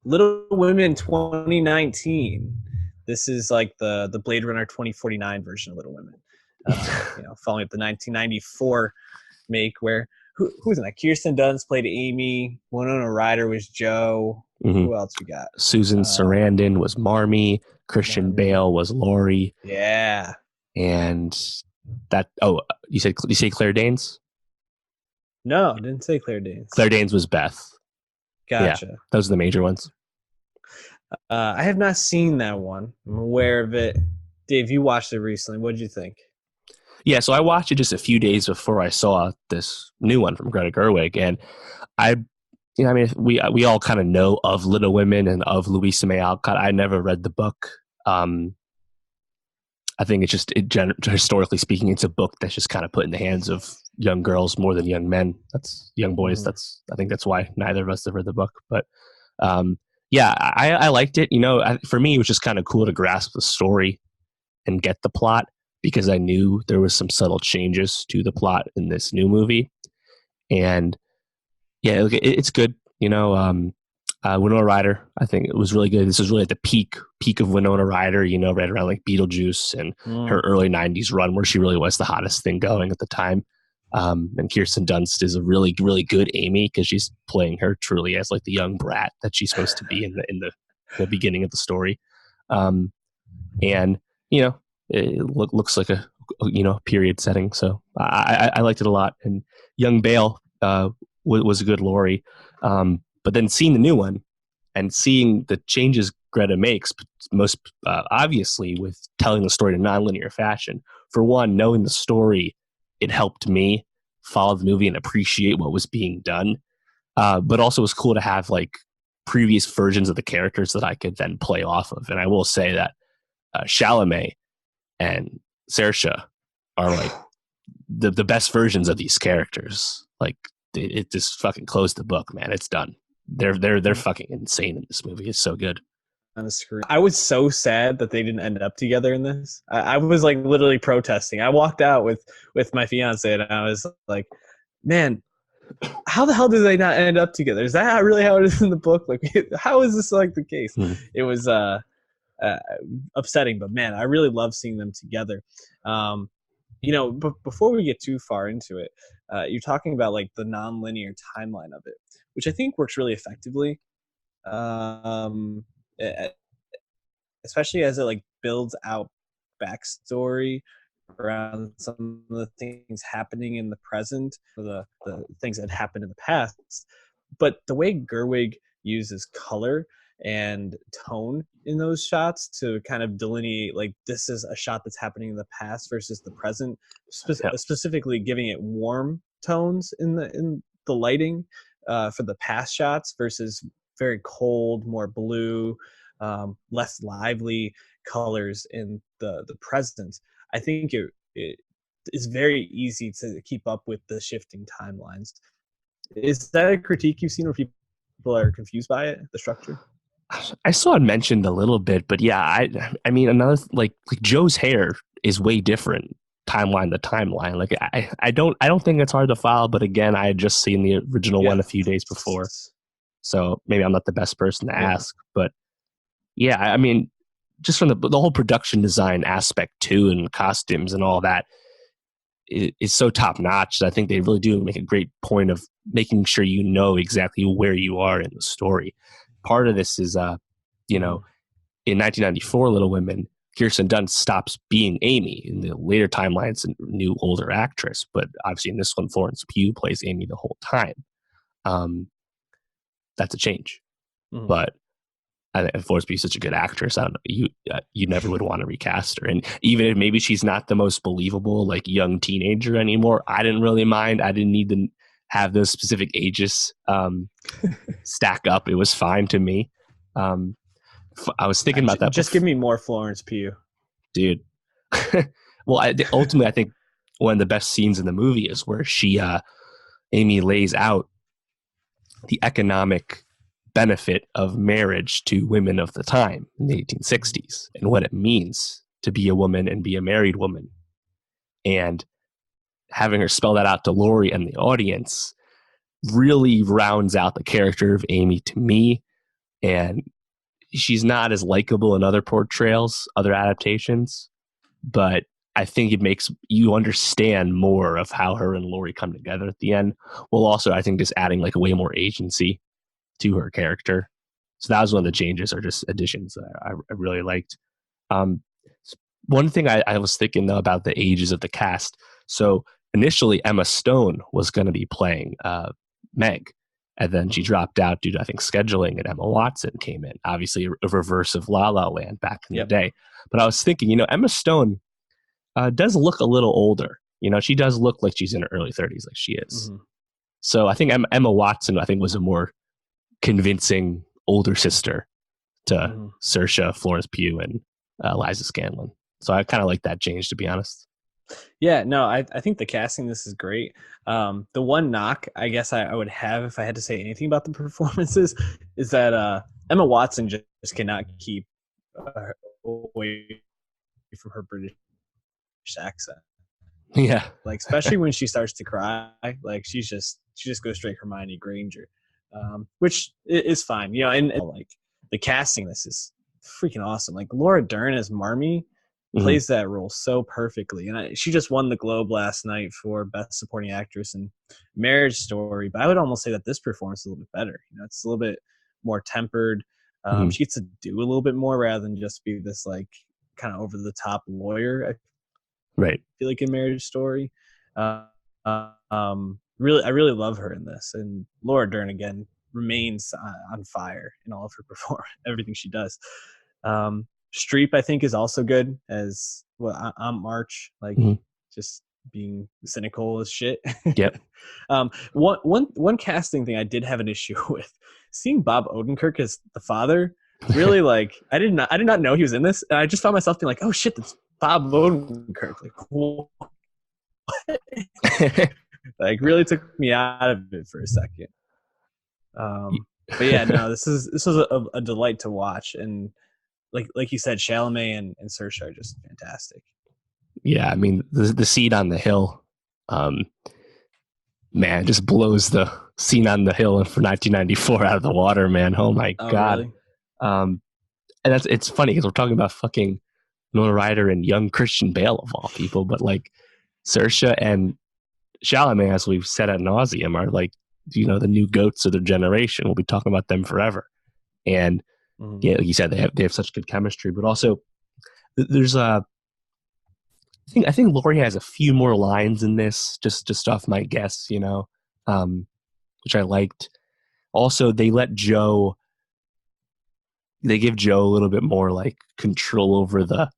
Little Women 2019. This is like the Blade Runner 2049 version of Little Women. Following up the 1994 make where who's in that? Kirsten Dunst played Amy. Winona Ryder was Joe. Hmm. Who else we got? Susan Sarandon was Marmee. Christian Marmy. Bale was Laurie. Yeah. And that, you say Claire Danes? No, didn't say Claire Danes. Claire Danes was Beth. Yeah, Gotcha. those are the major ones. I have not seen that one. I'm aware of it. Dave, you watched it recently. What did you think? Yeah, so I watched it just a few days before I saw this new one from Greta Gerwig, and I, I mean, we all kind of know of Little Women and of Louisa May Alcott. I never read the book. I think it's just historically speaking, it's a book that's just kind of put in the hands of young girls more than young men. That's young boys. Mm-hmm. I think that's why neither of us have read the book. But yeah, I liked it. For me, it was just kind of cool to grasp the story and get the plot because I knew there was some subtle changes to the plot in this new movie. And yeah, it's good. Winona Ryder, I think it was really good. This was really at the peak of Winona Ryder, right around like Beetlejuice and her early 90s run where she really was the hottest thing going at the time. And Kirsten Dunst is a really, really good Amy because she's playing her truly as like the young brat that she's supposed to be in the beginning of the story. And, it looks like a period setting. So I liked it a lot. And young Bale was a good Laurie. But then seeing the new one and seeing the changes Greta makes, most obviously with telling the story in a nonlinear fashion. For one, knowing the story, it helped me follow the movie and appreciate what was being done. But also it was cool to have like previous versions of the characters that I could then play off of. And I will say that Chalamet and Saoirse are like the best versions of these characters. Like it just fucking closed the book, man. It's done. They're fucking insane in this movie. It's so good. On the screen. I was so sad that they didn't end up together in this. I was like literally protesting. I walked out with my fiance and I was like, man, how the hell did they not end up together? Is that really how it is in the book? Like, how is this like the case? Mm-hmm. It was upsetting, but man, I really love seeing them together. But before we get too far into it, you're talking about like the non-linear timeline of it, which I think works really effectively. Um, Especially as it like builds out backstory around some of the things happening in the present or the things that happened in the past. But the way Gerwig uses color and tone in those shots to kind of delineate like this is a shot that's happening in the past versus the present, specifically giving it warm tones in the lighting for the past shots versus very cold, more blue, less lively colors in the present. I think it is very easy to keep up with the shifting timelines. Is that a critique you've seen where people are confused by it, the structure? I saw it mentioned a little bit, but yeah, I mean another like Joe's hair is way different timeline to timeline. Like I don't think it's hard to follow, but again, I had just seen the original one a few days before. So maybe I'm not the best person to ask, but yeah, I mean, just from the whole production design aspect too, and costumes and all that is so top notch. I think they really do make a great point of making sure you know exactly where you are in the story. Part of this is, in 1994, Little Women, Kirsten Dunst stops being Amy. In the later timelines, a new older actress, but obviously in this one, Florence Pugh plays Amy the whole time. That's a change, but and Florence Pugh is such a good actress. I don't know, you never would want to recast her. And even if maybe she's not the most believable, like young teenager anymore, I didn't really mind. I didn't need to have those specific ages stack up. It was fine to me. I was thinking about that. Just give me more Florence Pugh, dude. Well, ultimately, I think one of the best scenes in the movie is where Amy lays out the economic benefit of marriage to women of the time in the 1860s and what it means to be a woman and be a married woman. And having her spell that out to Laurie and the audience really rounds out the character of Amy to me. and she's not as likable in other portrayals, other adaptations, but I think it makes you understand more of how her and Lori come together at the end. While also, I think just adding like way more agency to her character. So that was one of the changes or just additions that I really liked. Um, One thing I was thinking though about the ages of the cast. So initially, Emma Stone was going to be playing Meg, and then she dropped out due to I think scheduling, and Emma Watson came in. Obviously, a reverse of La La Land back in the Yep. day. But I was thinking, Emma Stone does look a little older. She does look like she's in her early 30s, like she is. Mm-hmm. So I think Emma Watson, I think, was a more convincing older sister to Mm-hmm. Saoirse, Florence Pugh, and Liza Scanlon. So I kind of like that change, to be honest. Yeah, no, I think the casting this is great. The one knock I guess I would have if I had to say anything about the performances is that Emma Watson just cannot keep away from her British accent. Yeah. Like especially when she starts to cry, like she just goes straight Hermione Granger, which is fine, and like the casting this is freaking awesome. Like Laura Dern as Marmee Mm-hmm. plays that role so perfectly, and she just won the Globe last night for Best Supporting Actress in Marriage Story. But I would almost say that this performance is a little bit better. It's a little bit more tempered. Mm-hmm. She gets to do a little bit more rather than just be this like kind of over the top lawyer. I Right. feel like in Marriage Story. Uh, really, I really love her in this, and Laura Dern again remains on fire in all of her performance, everything she does. Streep, I think, is also good as well. I'm March, like Mm-hmm. just being cynical as shit. Yep. One casting thing I did have an issue with seeing Bob Odenkirk as the father. Really, like I did not know he was in this, and I just found myself being like, oh shit, that's Bob Odenkirk. Like, cool. Like really took me out of it for a second. But yeah, no, this was a delight to watch, and like you said, Chalamet and Saoirse are just fantastic. Yeah, I mean the scene on the hill, um, man, just blows the scene on the hill for 1994 out of the water, man. Oh my Oh, god. really? And it's funny because we're talking about fucking Winona Ryder and young Christian Bale of all people, but like Saoirse and Chalamet, as we've said ad nauseum, are like the new goats of their generation. We'll be talking about them forever. And Mm-hmm. yeah, like you said, they have such good chemistry, but also there's I think Laurie has a few more lines in this, just off my guess, which I liked. Also, they give Joe a little bit more like control over the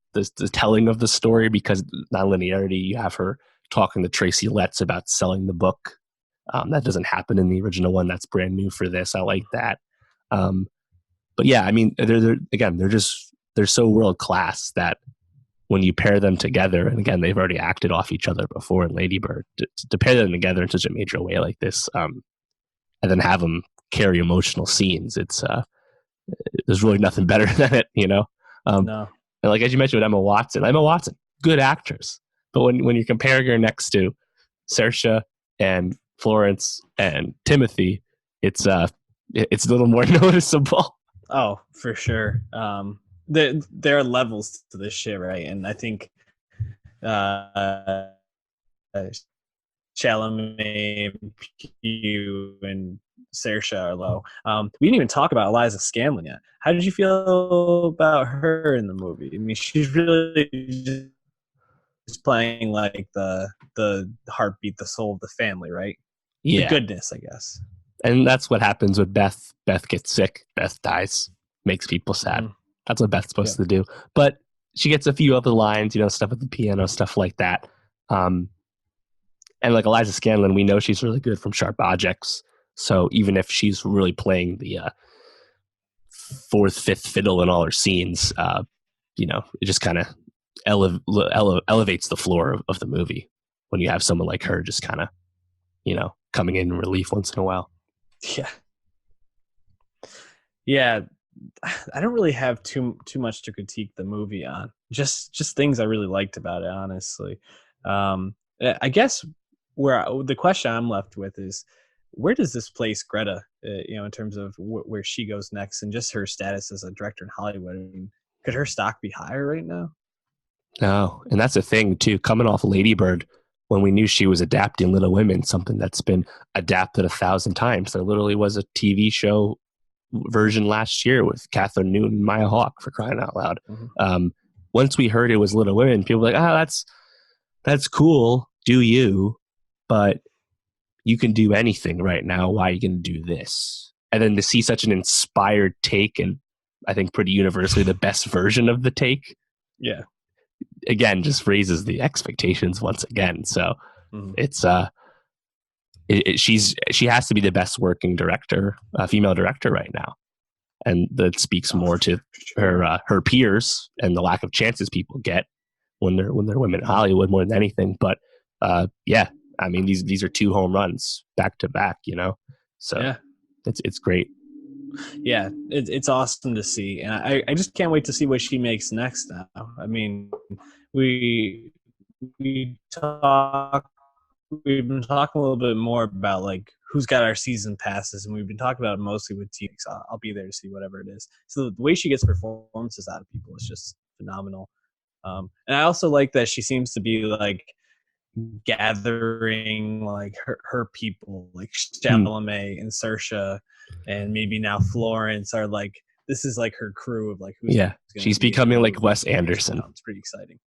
telling of the story because non-linearity. You have her talking to Tracy Letts about selling the book. That doesn't happen in the original one. That's brand new for this. I like that. But yeah, I mean, they're so world class that when you pair them together, and again, they've already acted off each other before in Lady Bird, to pair them together in such a major way like this, and then have them carry emotional scenes, there's really nothing better than it. No. And like as you mentioned with Emma Watson, good actress, but when you're comparing her next to Saoirse and Florence and Timothy, it's a little more noticeable. Oh, for sure. There are levels to this shit, right? And I think uh, Chalamet, Pugh, and Saoirse are low. We didn't even talk about Eliza Scanlon yet. How did you feel about her in the movie? I mean, she's really just playing like the heartbeat, the soul of the family, right? The Yeah, goodness, I guess. and that's what happens with Beth. Beth gets sick. Beth dies. Makes people sad. Mm-hmm. That's what Beth's Yeah. supposed to do. But she gets a few other lines, stuff with the piano, stuff like that. And like Eliza Scanlon, we know she's really good from Sharp Objects. So even if she's really playing the fourth, fifth fiddle in all her scenes, it just kind of elevates the floor of the movie when you have someone like her just kind of, coming in relief once in a while. Yeah. Yeah. I don't really have too much to critique the movie on. Just things I really liked about it, honestly. I guess the question I'm left with is, where does this place Greta in terms of where she goes next and just her status as a director in Hollywood. I mean, could her stock be higher right now? No, and that's the thing too. Coming off Lady Bird, when we knew she was adapting Little Women, something that's been adapted 1,000 times. There literally was a TV show version last year with Catherine Newton and Maya Hawke, for crying out loud. Mm-hmm. Once we heard it was Little Women, people were like, that's cool, do you? But you can do anything right now. Why are you going to do this? And then to see such an inspired take, and I think pretty universally the best version of the take, yeah, again, just raises the expectations once again. So it's she has to be the best working director, female director right now, and that speaks more to her peers and the lack of chances people get when they're women in Hollywood more than anything. But yeah, I mean these are 2 home runs back to back, so yeah, it's great. Yeah, it's awesome to see, and I just can't wait to see what she makes next now. I mean, we talk we've been talking a little bit more about like who's got our season passes, and we've been talking about it mostly with TV. So I'll be there to see whatever it is. So the way she gets performances out of people is just phenomenal. And I also like that she seems to be like gathering like her people, like Chalamet and Saoirse, and maybe now Florence are like, this is like her crew of like who's she's becoming like Wes Anderson. It's pretty exciting.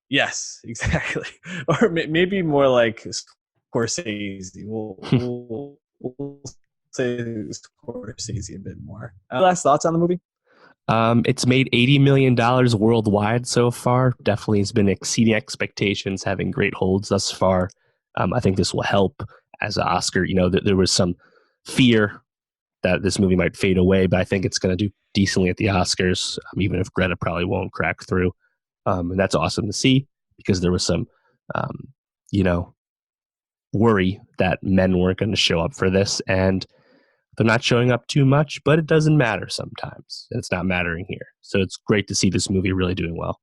Yes, exactly. Or maybe more like Scorsese. We'll say Scorsese a bit more. Last thoughts on the movie? It's made $80 million worldwide so far. Definitely has been exceeding expectations, having great holds thus far. I think this will help as an Oscar. There was some fear that this movie might fade away, but I think it's going to do decently at the Oscars, even if Greta probably won't crack through. And that's awesome to see because there was some, worry that men weren't going to show up for this, and they're not showing up too much, but it doesn't matter sometimes. And it's not mattering here. So it's great to see this movie really doing well.